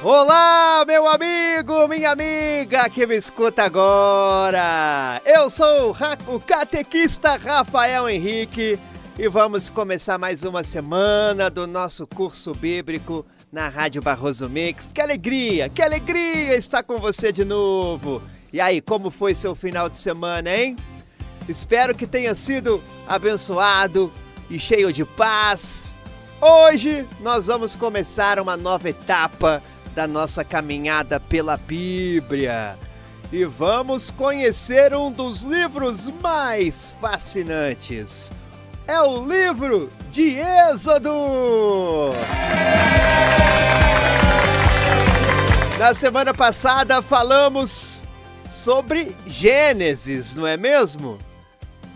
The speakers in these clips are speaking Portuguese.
Olá, meu amigo, minha amiga que me escuta agora. Eu sou o catequista Rafael Henrique e vamos começar mais uma semana do nosso curso bíblico na Rádio Barroso Mix. Que alegria estar com você de novo. E aí, como foi seu final de semana, hein? Espero que tenha sido abençoado e cheio de paz. Hoje nós vamos começar uma nova etapa da nossa caminhada pela Bíblia e vamos conhecer um dos livros mais fascinantes. É o livro de Êxodo! Na semana passada falamos sobre Gênesis, não é mesmo?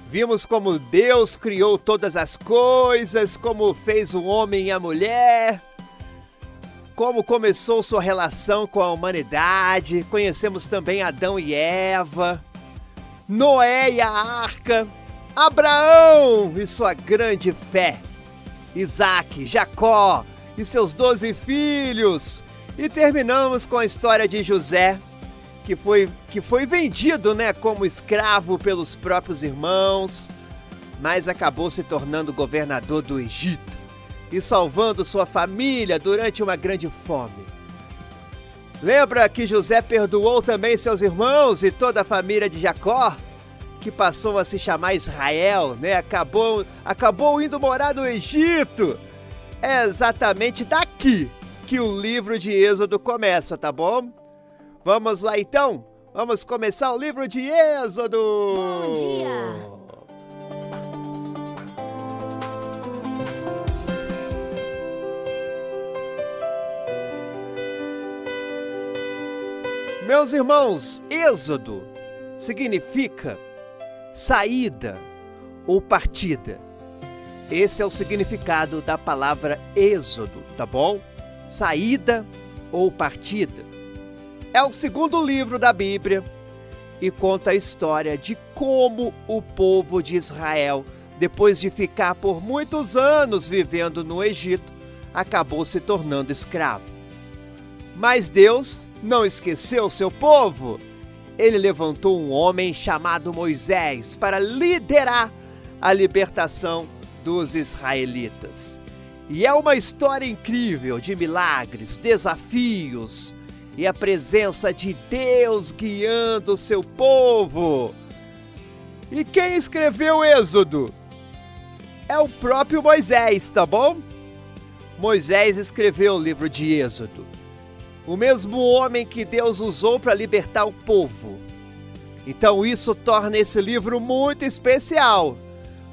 Vimos como Deus criou todas as coisas, como fez o homem e a mulher, como começou sua relação com a humanidade. Conhecemos também Adão e Eva, Noé e a arca, Abraão e sua grande fé, Isaac, Jacó e seus 12 filhos. E terminamos com a história de José, que foi vendido, como escravo pelos próprios irmãos, mas acabou se tornando governador do Egito e salvando sua família durante uma grande fome. Lembra que José perdoou também seus irmãos e toda a família de Jacó, que passou a se chamar Israel, Acabou indo morar no Egito. É exatamente daqui que o livro de Êxodo começa, tá bom? Vamos lá então? Vamos começar o livro de Êxodo! Bom dia! Meus irmãos, Êxodo significa saída ou partida. Esse é o significado da palavra Êxodo, tá bom? Saída ou partida. É o segundo livro da Bíblia e conta a história de como o povo de Israel, depois de ficar por muitos anos vivendo no Egito, acabou se tornando escravo. Mas Deus não esqueceu seu povo. Ele levantou um homem chamado Moisés para liderar a libertação dos israelitas. E é uma história incrível de milagres, desafios e a presença de Deus guiando o seu povo. E quem escreveu o Êxodo? É o próprio Moisés, tá bom? Moisés escreveu o livro de Êxodo. O mesmo homem que Deus usou para libertar o povo. Então isso torna esse livro muito especial,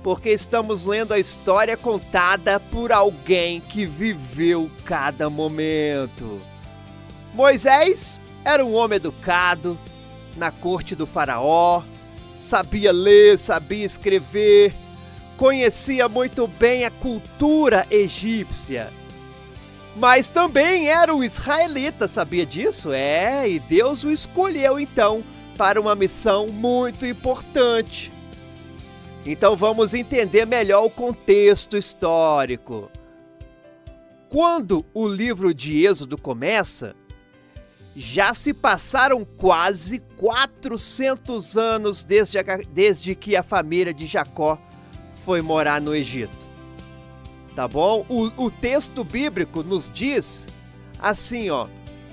porque estamos lendo a história contada por alguém que viveu cada momento. Moisés era um homem educado, na corte do faraó, sabia ler, sabia escrever, conhecia muito bem a cultura egípcia. Mas também era um israelita, sabia disso? E Deus o escolheu então para uma missão muito importante. Então vamos entender melhor o contexto histórico. Quando o livro de Êxodo começa, já se passaram quase 400 anos desde que a família de Jacó foi morar no Egito. Tá bom? O texto bíblico nos diz assim,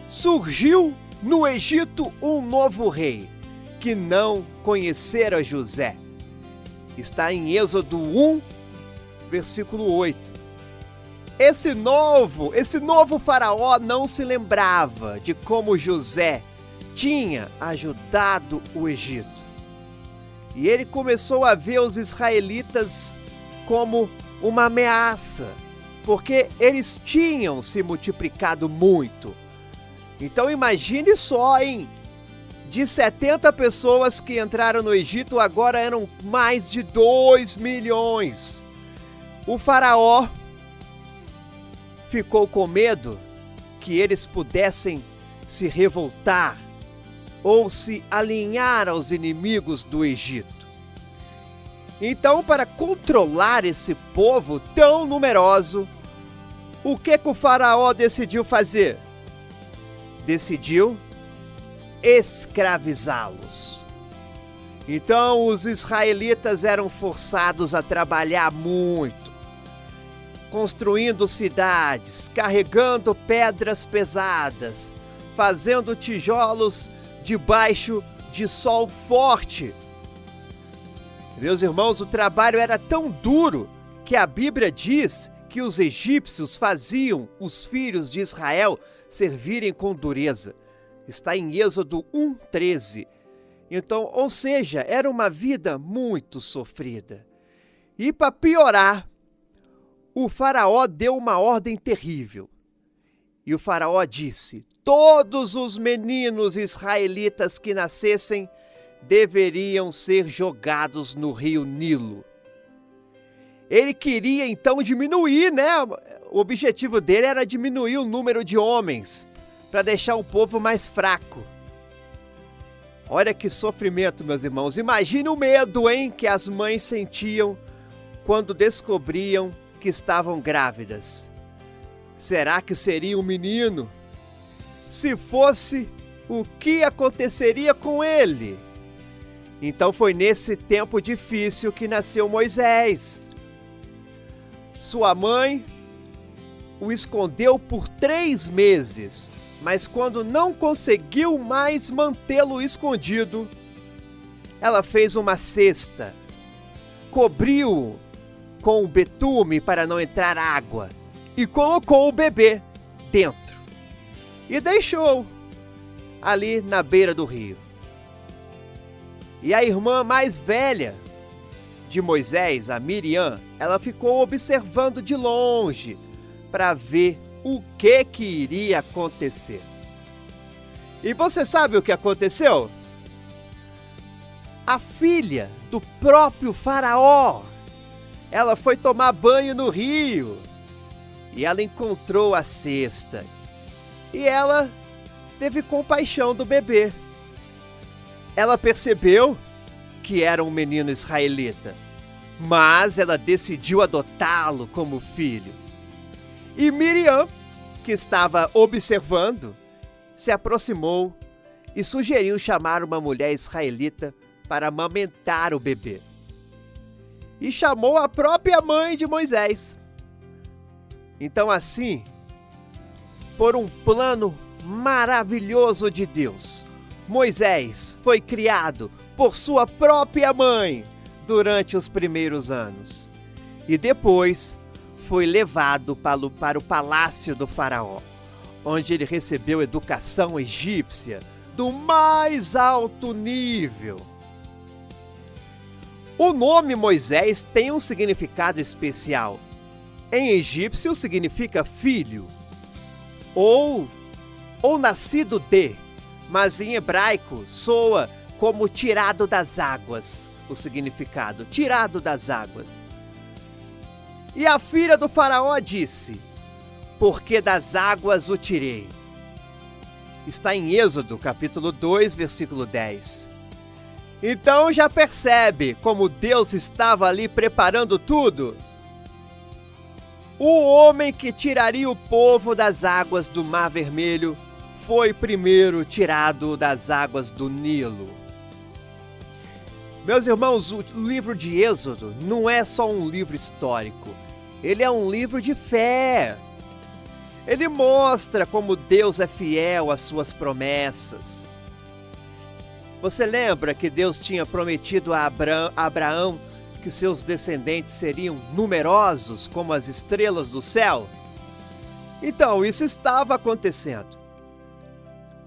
surgiu no Egito um novo rei, que não conhecera José. Está em Êxodo 1, versículo 8. Esse novo faraó não se lembrava de como José tinha ajudado o Egito. E ele começou a ver os israelitas como uma ameaça, porque eles tinham se multiplicado muito. Então imagine só, de 70 pessoas que entraram no Egito, agora eram mais de 2 milhões. O faraó ficou com medo que eles pudessem se revoltar ou se alinhar aos inimigos do Egito. Então, para controlar esse povo tão numeroso, o que o faraó decidiu fazer? decidiu escravizá-los. Então os israelitas eram forçados a trabalhar muito, construindo cidades, carregando pedras pesadas, fazendo tijolos debaixo de sol forte. Meus irmãos, o trabalho era tão duro que a Bíblia diz que os egípcios faziam os filhos de Israel servirem com dureza. Está em Êxodo 1:13. Então, ou seja, era uma vida muito sofrida. E para piorar, o faraó deu uma ordem terrível. E o faraó disse: todos os meninos israelitas que nascessem deveriam ser jogados no rio Nilo. Ele queria então diminuir, né? O objetivo dele era diminuir o número de homens, para deixar o povo mais fraco. Olha que sofrimento, meus irmãos. Imagine o medo, hein, que as mães sentiam quando descobriam que estavam grávidas. Será que seria um menino? Se fosse, o que aconteceria com ele? Então foi nesse tempo difícil que nasceu Moisés. Sua mãe o escondeu por 3 meses, mas quando não conseguiu mais mantê-lo escondido, ela fez uma cesta, cobriu-o com betume para não entrar água e colocou o bebê dentro e deixou ali na beira do rio. E a irmã mais velha de Moisés, a Miriam, ela ficou observando de longe para ver o que iria acontecer. E você sabe o que aconteceu? A filha do próprio faraó, ela foi tomar banho no rio e ela encontrou a cesta e ela teve compaixão do bebê. Ela percebeu que era um menino israelita, mas ela decidiu adotá-lo como filho. E Miriam, que estava observando, se aproximou e sugeriu chamar uma mulher israelita para amamentar o bebê. E chamou a própria mãe de Moisés. Então assim, por um plano maravilhoso de Deus, Moisés foi criado por sua própria mãe durante os primeiros anos. E depois foi levado para o palácio do faraó, onde ele recebeu educação egípcia do mais alto nível. O nome Moisés tem um significado especial. Em egípcio significa filho, ou nascido de, mas em hebraico soa como tirado das águas, o significado, tirado das águas. E a filha do faraó disse: porque das águas o tirei. Está em Êxodo, capítulo 2, versículo 10. Então já percebe como Deus estava ali preparando tudo? O homem que tiraria o povo das águas do Mar Vermelho foi primeiro tirado das águas do Nilo. Meus irmãos, o livro de Êxodo não é só um livro histórico, ele é um livro de fé. Ele mostra como Deus é fiel às suas promessas. Você lembra que Deus tinha prometido a Abraão que seus descendentes seriam numerosos como as estrelas do céu? Então, isso estava acontecendo.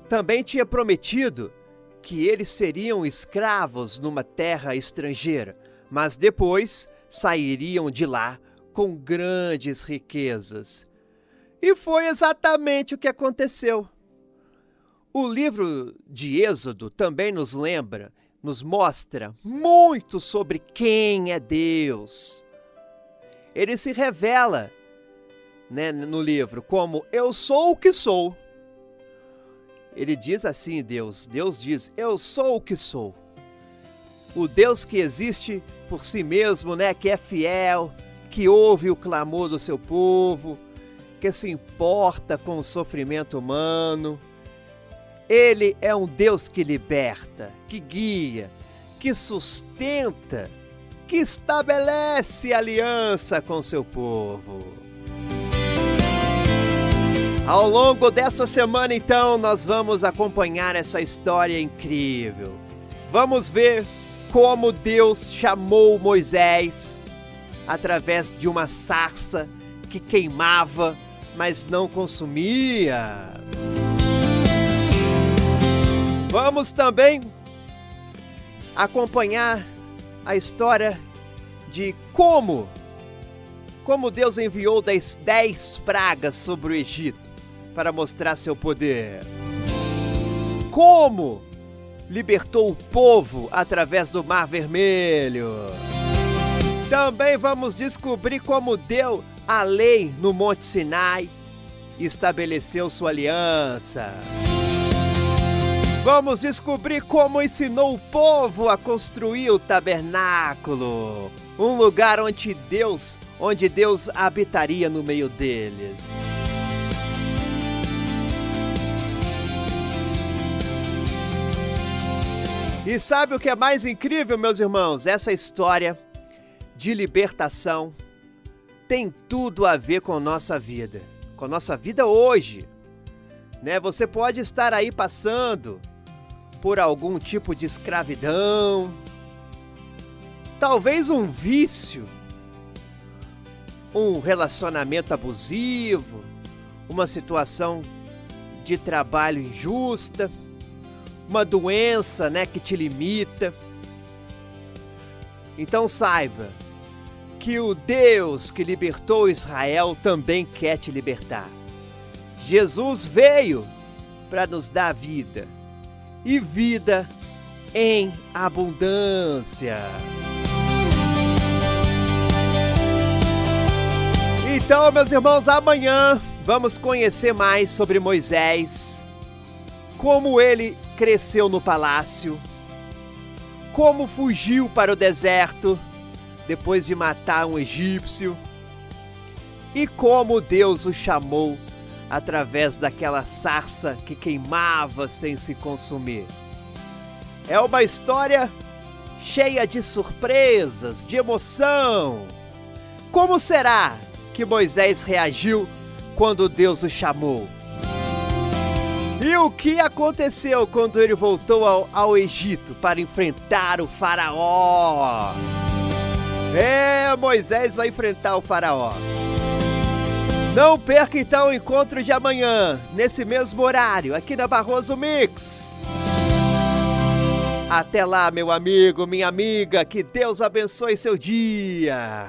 Também tinha prometido que eles seriam escravos numa terra estrangeira, mas depois sairiam de lá com grandes riquezas. E foi exatamente o que aconteceu. O livro de Êxodo também nos mostra muito sobre quem é Deus. Ele se revela, no livro como eu sou o que sou. Ele diz assim, Deus diz, eu sou o que sou. O Deus que existe por si mesmo, que é fiel, que ouve o clamor do seu povo, que se importa com o sofrimento humano, Ele é um Deus que liberta, que guia, que sustenta, que estabelece aliança com seu povo. Ao longo dessa semana, então, nós vamos acompanhar essa história incrível. Vamos ver como Deus chamou Moisés através de uma sarça que queimava, mas não consumia. Vamos também acompanhar a história de como Deus enviou 10 pragas sobre o Egito para mostrar seu poder. Como libertou o povo através do Mar Vermelho. Também vamos descobrir como deu a lei no Monte Sinai e estabeleceu sua aliança. Vamos descobrir como ensinou o povo a construir o tabernáculo, um lugar onde Deus habitaria no meio deles. E sabe o que é mais incrível, meus irmãos? Essa história de libertação tem tudo a ver com nossa vida hoje, né? Você pode estar aí passando por algum tipo de escravidão, talvez um vício, um relacionamento abusivo, uma situação de trabalho injusta, uma doença, né, que te limita. Então saiba que o Deus que libertou Israel também quer te libertar. Jesus veio para nos dar vida, e vida em abundância. Então, meus irmãos, amanhã vamos conhecer mais sobre Moisés, como ele cresceu no palácio, como fugiu para o deserto depois de matar um egípcio e como Deus o chamou através daquela sarça que queimava sem se consumir. É uma história cheia de surpresas, de emoção. Como será que Moisés reagiu quando Deus o chamou? E o que aconteceu quando ele voltou ao Egito para enfrentar o faraó? Moisés vai enfrentar o faraó. Não perca então o encontro de amanhã, nesse mesmo horário, aqui na Barroso Mix. Até lá, meu amigo, minha amiga, que Deus abençoe seu dia.